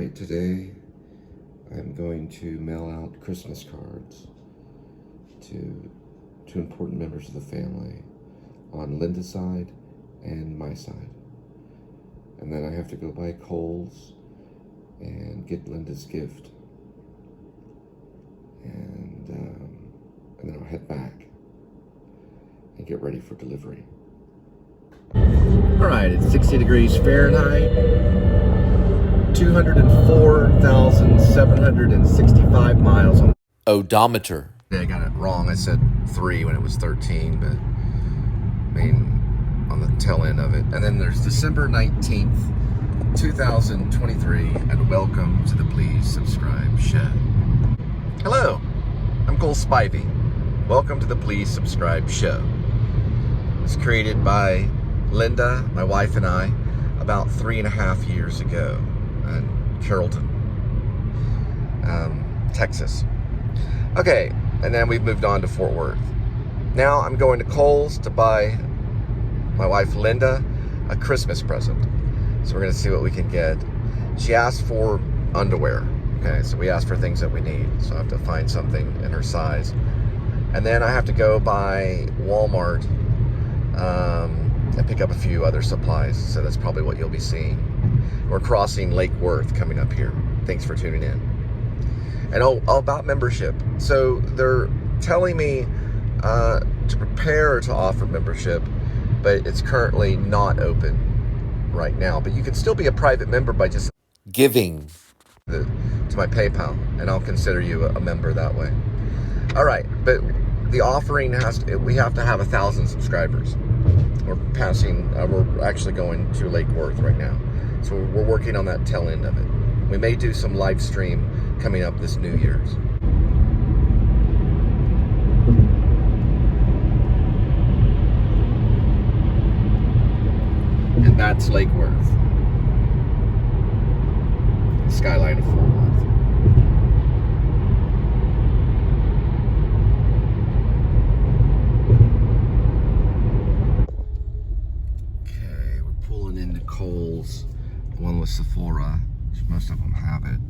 Alright, today I'm going to mail out Christmas cards to two important members of the family on Linda's side and my side. And then I have to go by Kohl's and get Linda's gift. And then I'll head back and get ready for delivery. Alright, it's 60 degrees Fahrenheit, 204,765 miles on odometer. I got it wrong. I said 3 when it was 13, but I mean on the tail end of it. And then there's December 19th, 2023, and welcome to the Please Subscribe Show. Hello, I'm Cole Spivey. Welcome to the Please Subscribe Show. It's created by Linda, my wife, and I about 3.5 years ago in Carrollton, Texas. Okay, and then we've moved on to Fort Worth. Now I'm going to Kohl's to buy my wife Linda a Christmas present. So we're gonna see what we can get. She asked for underwear. Okay, so we asked for things that we need. So I have to find something in her size. And then I have to go by Walmart and pick up a few other supplies. So that's probably what you'll be seeing. We're crossing Lakeworth coming up here. Thanks for tuning in. And about membership. So they're telling me to prepare to offer membership, but it's currently not open right now. But you can still be a private member by just Giving to my PayPal, and I'll consider you a member that way. All right, but the offering we have to have 1,000 subscribers. We're actually going to Lake Worth right now. So we're working on that tail end of it. We may do some live stream coming up this New Year's. And that's Lake Worth. Skyline of Fort Worth. Okay, we're pulling into Kohl's, the one with Sephora. Most of them have it.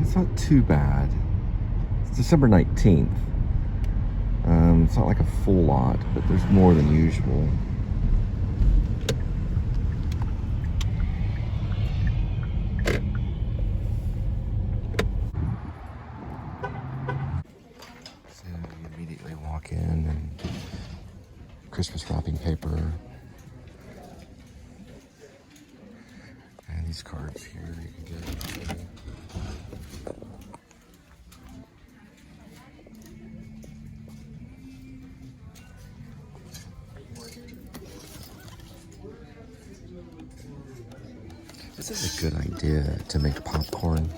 It's not too bad. It's December 19th. It's not like a full lot, but there's more than usual. So you immediately walk in and Christmas wrapping paper. And these cards here you can get. This is a good idea to make popcorn.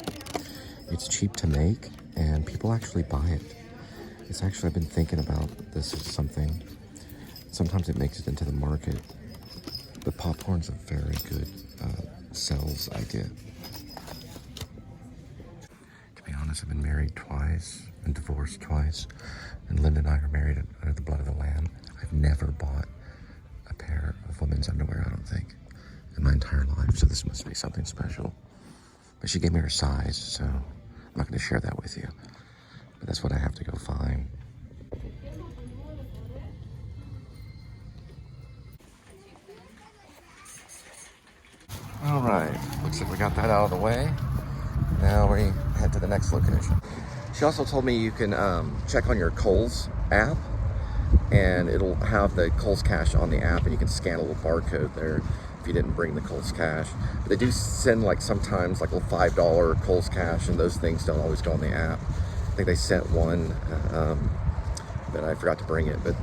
It's cheap to make and people actually buy it. I've been thinking about this as something. Sometimes it makes it into the market, but popcorn's a very good sales idea. To be honest, I've been married twice and divorced twice, and Linda and I are married under the blood of the Lamb. I've never bought a pair of women's underwear, I don't think, in my entire life, so this must be something special. But she gave me her size, so I'm not going to share that with you. But that's what I have to go find. All right, looks like we got that out of the way. Now we head to the next location. She also told me you can check on your Kohl's app, and it'll have the Kohl's Cash on the app, and you can scan a little barcode there if you didn't bring the Kohl's Cash. But they do send sometimes a little $5 Kohl's Cash, and those things don't always go on the app. I think they sent one, but I forgot to bring it. But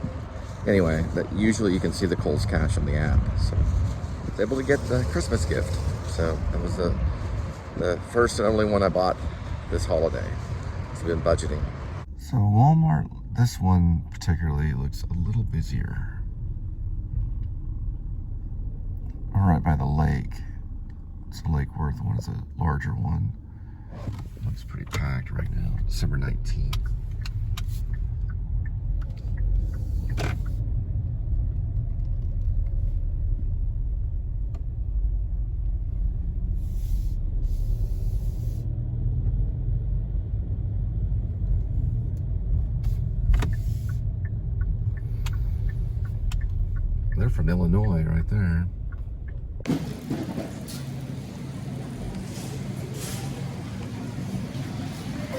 anyway, usually you can see the Kohl's Cash on the app. So I was able to get the Christmas gift. So that was the first and only one I bought this holiday. So we've been budgeting. So Walmart, this one particularly looks a little busier. All right, by the lake. It's the Lakeworth one, is a larger one. Looks pretty packed right now, December 19th. from Illinois right there.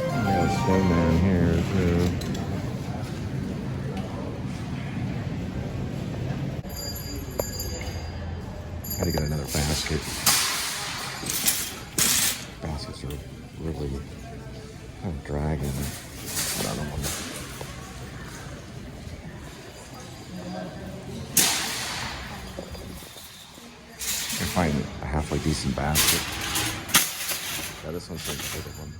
Got a snowman here too. Gotta get another basket. Baskets are really kind of dragging. I don't know. I can find a halfway decent basket. Yeah, this one's like a big one.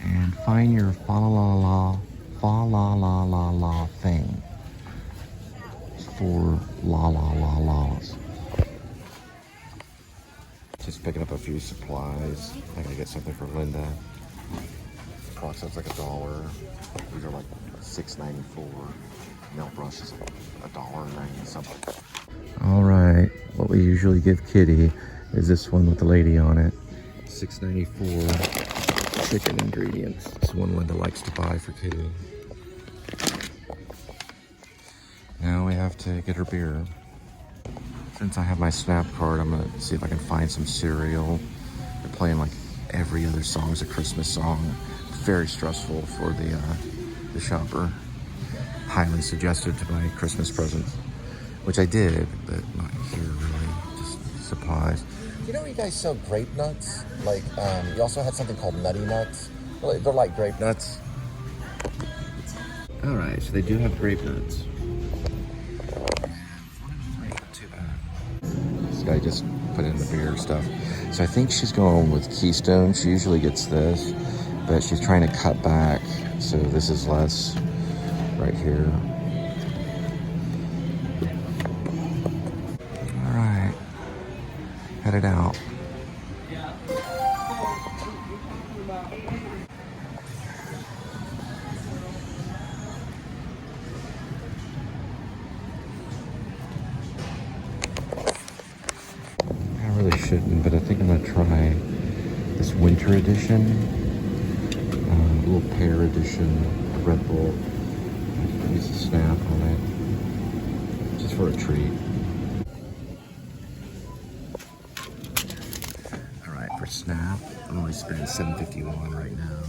And find your fa la la la thing. It's 4 la la's. Just picking up a few supplies. I gotta get something for Linda. Box sounds like $1. These are like $6.94. Nail brush is $1.90 something. All right, what we usually give Kitty is this one with the lady on it. $6.94 chicken ingredients. This one Linda likes to buy for Kitty. Now we have to get her beer. Since I have my Snap card, I'm gonna see if I can find some cereal. They're playing like every other song is a Christmas song. Very stressful for the shopper. Highly suggested to buy Christmas presents, which I did, but not here really. Just supplies. You know, you guys sell grape nuts. Like, you also had something called nutty nuts. They're like grape nuts. All right, so they do have grape nuts. This guy just put in the beer stuff. So I think she's going with Keystone. She usually gets this, but she's trying to cut back. So this is less right here. All right, headed out. I really shouldn't, but I think I'm gonna try this winter edition, little pear edition Red Bull. Use a Snap on it, just for a treat. All right, for Snap, I'm only spending $7.51 right now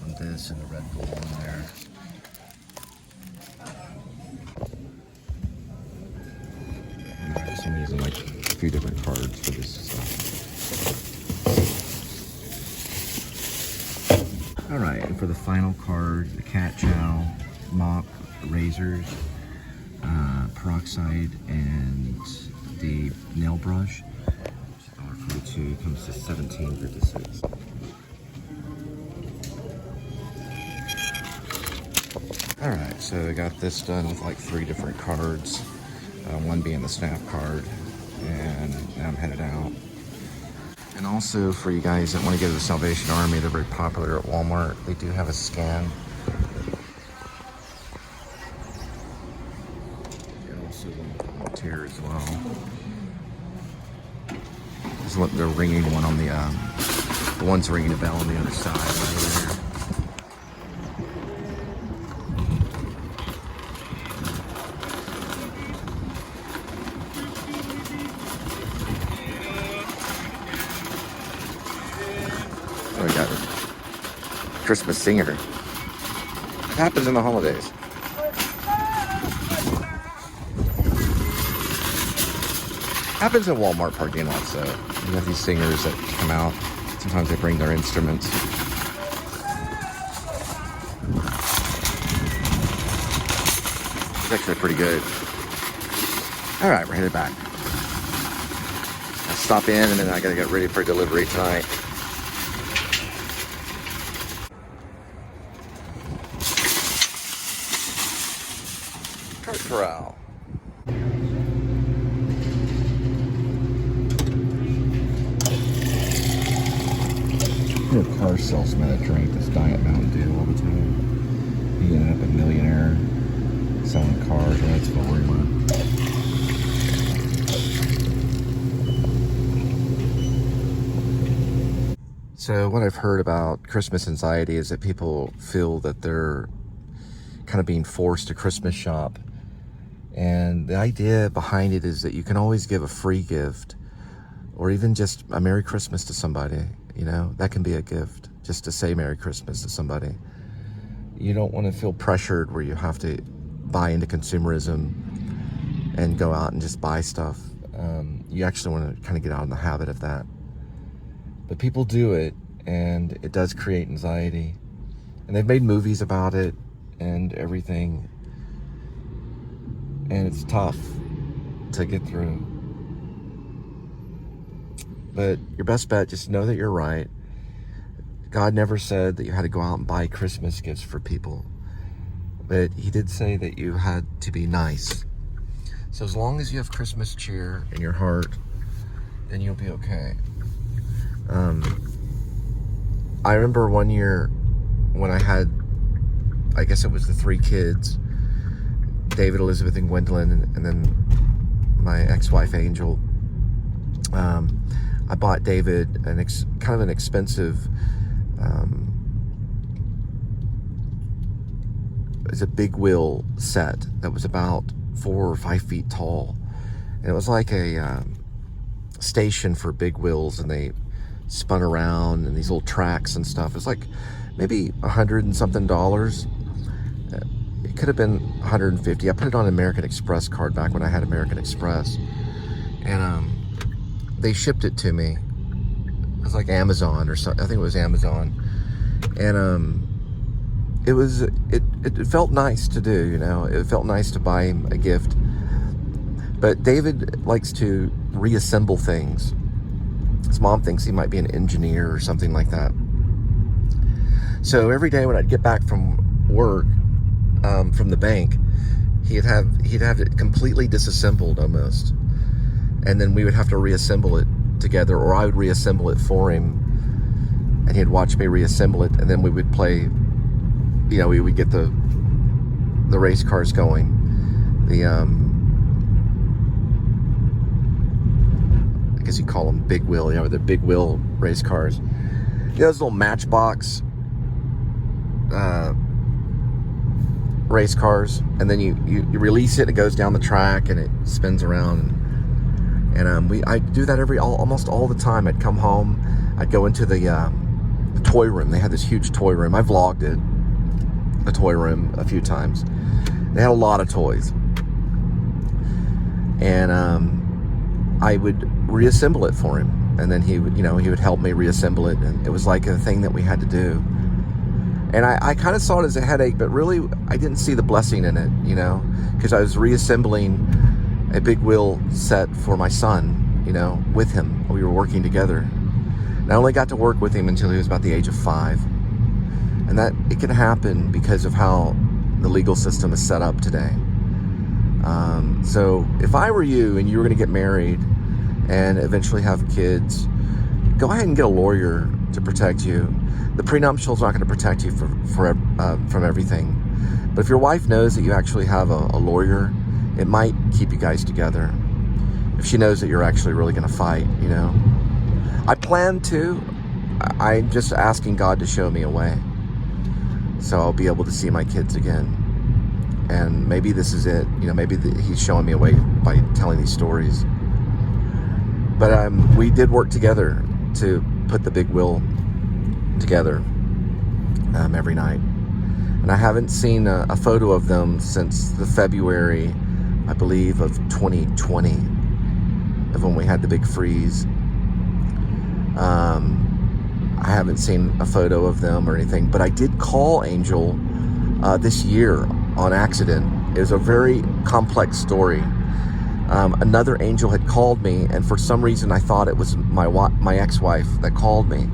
on this and the Red Bull on there. I'm using like a few different cards for this stuff. All right, and for the final card, the cat chow, mop, razors, peroxide, and the nail brush. $1.42 comes to $17.56. All right, so I got this done with like 3 different cards, one being the Snap card, and now I'm headed out. And also for you guys that want to go to the Salvation Army, they're very popular at Walmart. They do have a scan. And also volunteer as well. This is what they're ringing one on the one's ringing a bell on the other side right there. So we got a Christmas singer. It happens in the holidays. Happens in Walmart parking lots, though. You have these singers that come out. Sometimes they bring their instruments. It's actually pretty good. All right, we're headed back. I'll stop in, and then I gotta get ready for delivery tonight. Cart corral. Your car salesman that drank this Diet Mountain Dew all the time. He ended up a millionaire selling cars. That's where we went. So what I've heard about Christmas anxiety is that people feel that they're kind of being forced to Christmas shop. And the idea behind it is that you can always give a free gift, or even just a Merry Christmas to somebody. You know, that can be a gift, just to say Merry Christmas to somebody. You don't want to feel pressured where you have to buy into consumerism and go out and just buy stuff. You actually want to kind of get out of the habit of that. But people do it, and it does create anxiety. And they've made movies about it and everything. And it's tough to get through. But your best bet, just know that you're right. God never said that you had to go out and buy Christmas gifts for people. But he did say that you had to be nice. So as long as you have Christmas cheer in your heart, then you'll be okay. I remember one year when I had, I guess it was the 3 kids, David, Elizabeth, and Gwendolyn, and then my ex-wife, Angel. I bought David kind of an expensive, it's a big wheel set that was about 4 or 5 feet tall. And it was like a station for big wheels, and they spun around and these little tracks and stuff. It's like maybe $100 and something. It could have been $150. I put it on an American Express card back when I had American Express, and they shipped it to me. It was like Amazon or something. I think it was Amazon, and it felt nice to do. You know, it felt nice to buy him a gift. But David likes to reassemble things. His mom thinks he might be an engineer or something like that. So every day when I'd get back from work, from the bank, he'd have it completely disassembled almost, and then we would have to reassemble it together, or I would reassemble it for him, and he'd watch me reassemble it, and then we would play. You know, we would get the race cars going. I guess you call them big wheel, you know, they're big wheel race cars. You know, those little Matchbox race cars, and then you release it, and it goes down the track, and it spins around. And I do that almost all the time. I'd come home, I'd go into the toy room. They had this huge toy room. I vlogged it, the toy room, a few times. They had a lot of toys, and I would reassemble it for him, and then he would help me reassemble it, and it was like a thing that we had to do. And I kind of saw it as a headache, but really I didn't see the blessing in it, you know, because I was reassembling a big wheel set for my son, you know, with him. We were working together. And I only got to work with him until he was about the age of 5. And that it can happen because of how the legal system is set up today. So if I were you and you were going to get married and eventually have kids, go ahead and get a lawyer to protect you. The prenuptial is not going to protect you from everything. But if your wife knows that you actually have a lawyer, it might keep you guys together. If she knows that you're actually really going to fight, you know. I plan to. I'm just asking God to show me a way, so I'll be able to see my kids again. And maybe this is it. You know, maybe he's showing me a way by telling these stories. But we did work together to put the big wheel together every night. And I haven't seen a photo of them since the February, I believe, of 2020, of when we had the big freeze. I haven't seen a photo of them or anything, but I did call Angel this year on accident. It was a very complex story. Another angel had called me, and for some reason I thought it was my ex-wife that called me.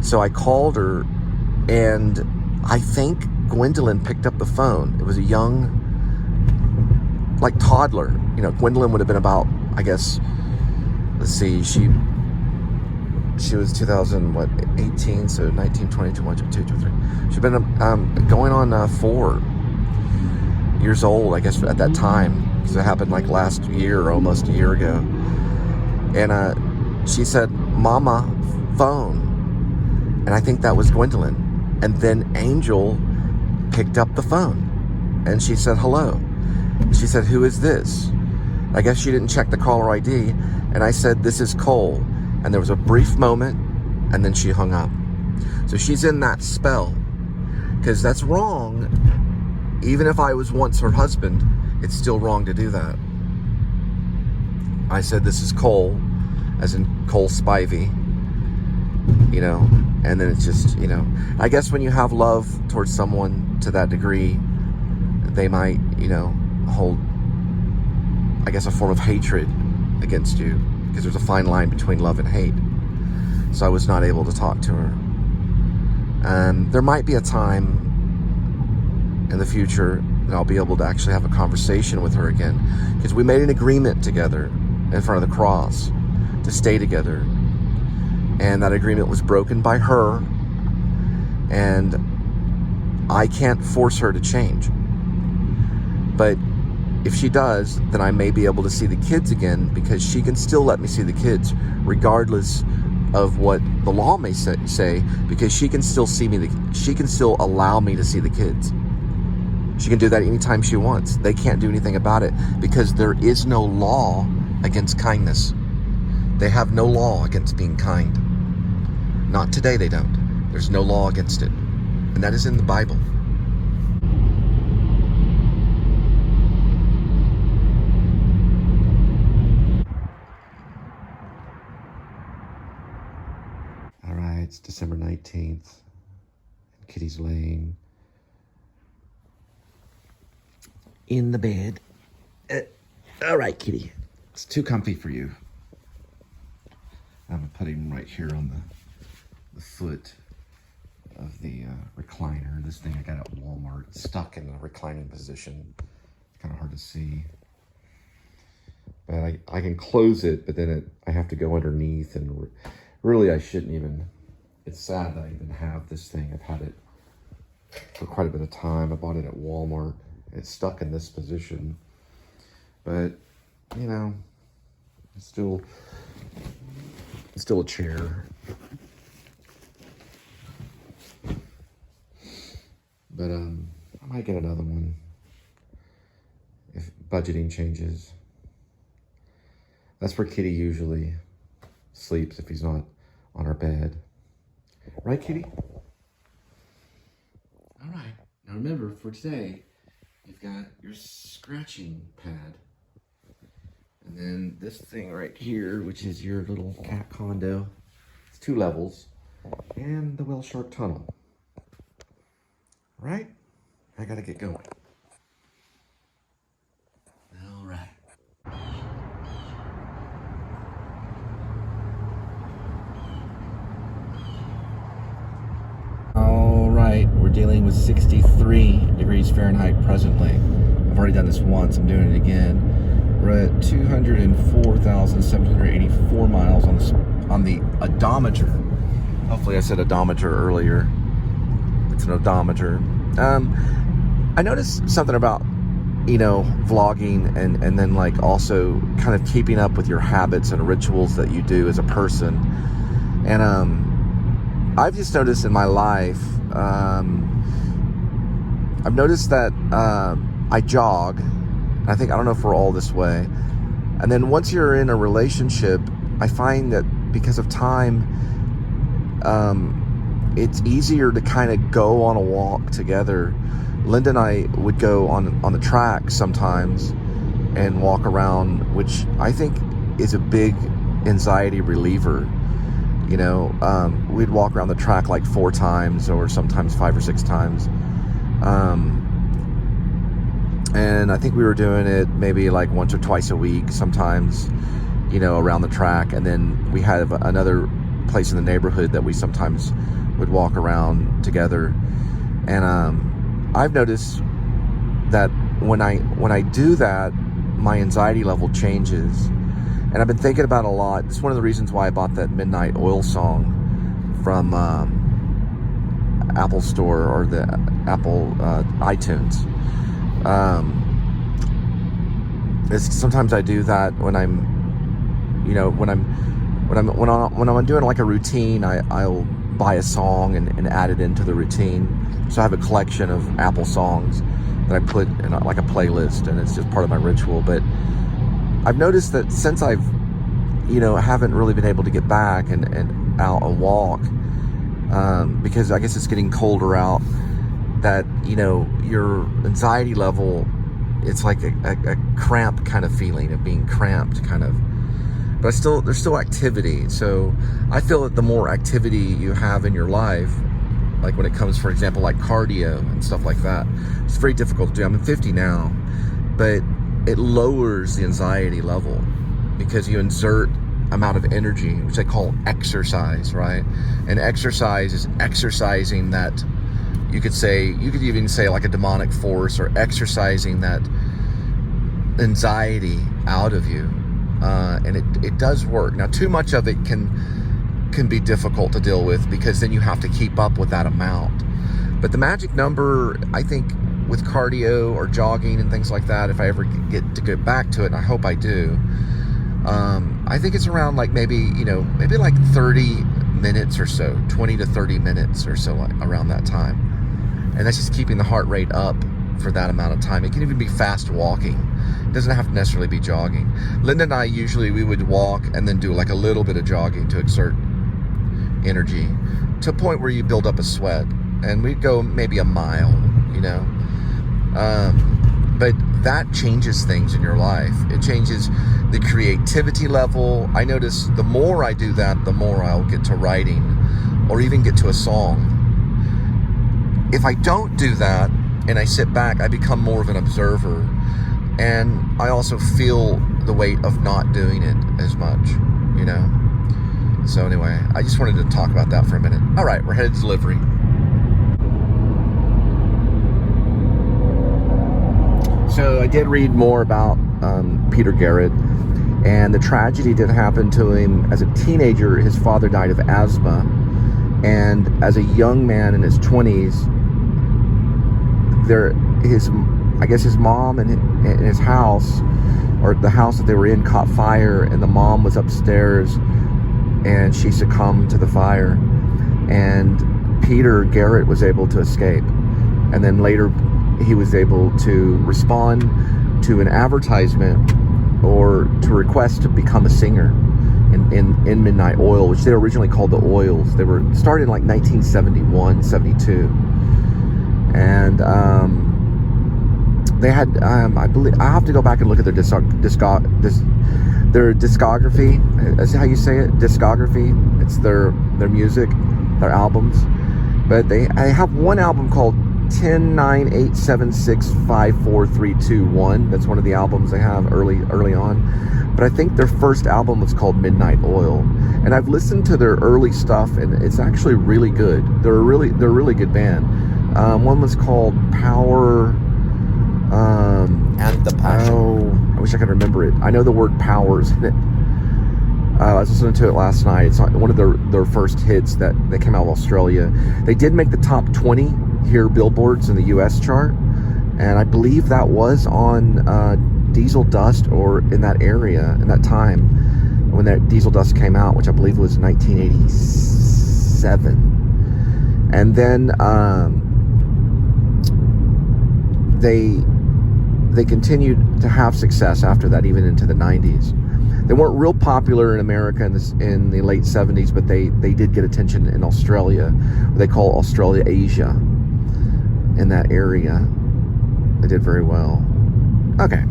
So I called her, and I think Gwendolyn picked up the phone. It was a young, like, toddler. You know, Gwendolyn would have been about, I guess, let's see, she was 18, so 19, 20, 21, 22, 23. She'd been going on 4 years old, I guess, at that time, because it happened like last year or almost a year ago. And she said, "Mama, phone." And I think that was Gwendolyn. And then Angel picked up the phone and she said, hello. She said, who is this? I guess she didn't check the caller ID. And I said, this is Cole. And there was a brief moment and then she hung up. So she's in that spell, because that's wrong. Even if I was once her husband, it's still wrong to do that. I said, this is Cole, as in Cole Spivey, and then it's just, I guess when you have love towards someone to that degree, they might, hold, I guess, a form of hatred against you, because there's a fine line between love and hate. So I was not able to talk to her. There might be a time in the future that I'll be able to actually have a conversation with her again, because we made an agreement together in front of the cross to stay together, and that agreement was broken by her, and I can't force her to change. But if she does, then I may be able to see the kids again, because she can still let me see the kids regardless of what the law may say, because she can still see me. She can still allow me to see the kids. She can do that anytime she wants. They can't do anything about it, because there is no law against kindness. They have no law against being kind. Not today, they don't. There's no law against it. And that is in the Bible. All right, it's December 19th. Kitty's laying in the bed. All right, Kitty. It's too comfy for you. I'm putting right here on the foot of the recliner. This thing I got at Walmart, stuck in the reclining position. It's kind of hard to see. But I can close it, but then I have to go underneath, and really I shouldn't even. It's sad that I even have this thing. I've had it for quite a bit of time. I bought it at Walmart. It's stuck in this position. But, it's still a chair. But I might get another one if budgeting changes. That's where Kitty usually sleeps if he's not on her bed. Right, Kitty? All right. Now remember, for today, you've got your scratching pad. And then this thing right here, which is your little cat condo. It's 2 levels. And the whale shark tunnel. Right? I gotta get going. All right. All right, we're dealing with 63 degrees Fahrenheit presently. I've already done this once, I'm doing it again. We're at 204,784 miles on the odometer. Hopefully I said odometer earlier. It's an odometer. I noticed something about, vlogging and then like also kind of keeping up with your habits and rituals that you do as a person. And I've just noticed in my life, I've noticed that I jog. I don't know if we're all this way. And then once you're in a relationship, I find that because of time, it's easier to kind of go on a walk together. Linda and I would go on the track sometimes and walk around, which I think is a big anxiety reliever. We'd walk around the track like 4 times or sometimes 5 or 6 times. And I think we were doing it maybe like once or twice a week, sometimes, around the track. And then we had another place in the neighborhood that we sometimes would walk around together. And I've noticed that when I do that, my anxiety level changes. And I've been thinking about it a lot. It's one of the reasons why I bought that Midnight Oil song from Apple Store or the Apple iTunes. Sometimes I do that when I'm when I'm doing like a routine, I'll buy a song and add it into the routine. So I have a collection of Apple songs that I put in like a playlist, and it's just part of my ritual. But I've noticed that since I've, haven't really been able to get back and out and walk, because I guess it's getting colder out, that, your anxiety level, it's like a cramp kind of feeling of being cramped kind of. But there's still activity. So I feel that the more activity you have in your life, like when it comes, for example, like cardio and stuff like that, it's very difficult to do. I'm 50 now, but it lowers the anxiety level because you exert amount of energy, which they call exercise, right? And exercise is exercising that, you could even say like a demonic force, or exercising that anxiety out of you. And it does work. Now, too much of it can be difficult to deal with, because then you have to keep up with that amount. But the magic number, I think, with cardio or jogging and things like that, if I ever get back to it, and I hope I do, I think it's around like maybe like 30 minutes or so, 20 to 30 minutes or so, like around that time. And that's just keeping the heart rate up for that amount of time. It can even be fast walking. It doesn't have to necessarily be jogging. Linda and I we would walk and then do like a little bit of jogging to exert energy to a point where you build up a sweat, and we'd go maybe a mile, but that changes things in your life. It changes the creativity level. I notice the more I do that, the more I'll get to writing or even get to a song. If I don't do that and I sit back, I become more of an observer, and I also feel the weight of not doing it as much, So anyway, I just wanted to talk about that for a minute. All right, we're headed to delivery. So I did read more about Peter Garrett, and the tragedy did happen to him as a teenager. His father died of asthma, and as a young man in his 20s, his mom and his house, or the house that they were in, caught fire, and the mom was upstairs, and she succumbed to the fire, and Peter Garrett was able to escape. And then later he was able to respond to an advertisement or to request to become a singer in Midnight Oil, which they originally called the Oils. They were started in like 1971, 72. And they had, I believe, I have to go back and look at their their discography. Is that how you say it? Discography. It's their music, their albums. But I have one album called 10-9-8-7-6-5-4-3-2-1. That's one of the albums they have early on. But I think their first album was called Midnight Oil. And I've listened to their early stuff, and it's actually really good. They're a really good band. One was called Power. And the Passion. Oh, I wish I could remember it. I know the word Powers in it. I was listening to it last night. It's one of their first hits that came out of Australia. They did make the top 20 here, Billboards in the U.S. chart, and I believe that was on Diesel Dust, or in that area, in that time when that Diesel Dust came out, which I believe was 1987. And then they continued to have success after that, even into the 90s. They weren't real popular in America in the late 70s, but they did get attention in Australia. They call Australasia. In that area, they did very well. Okay.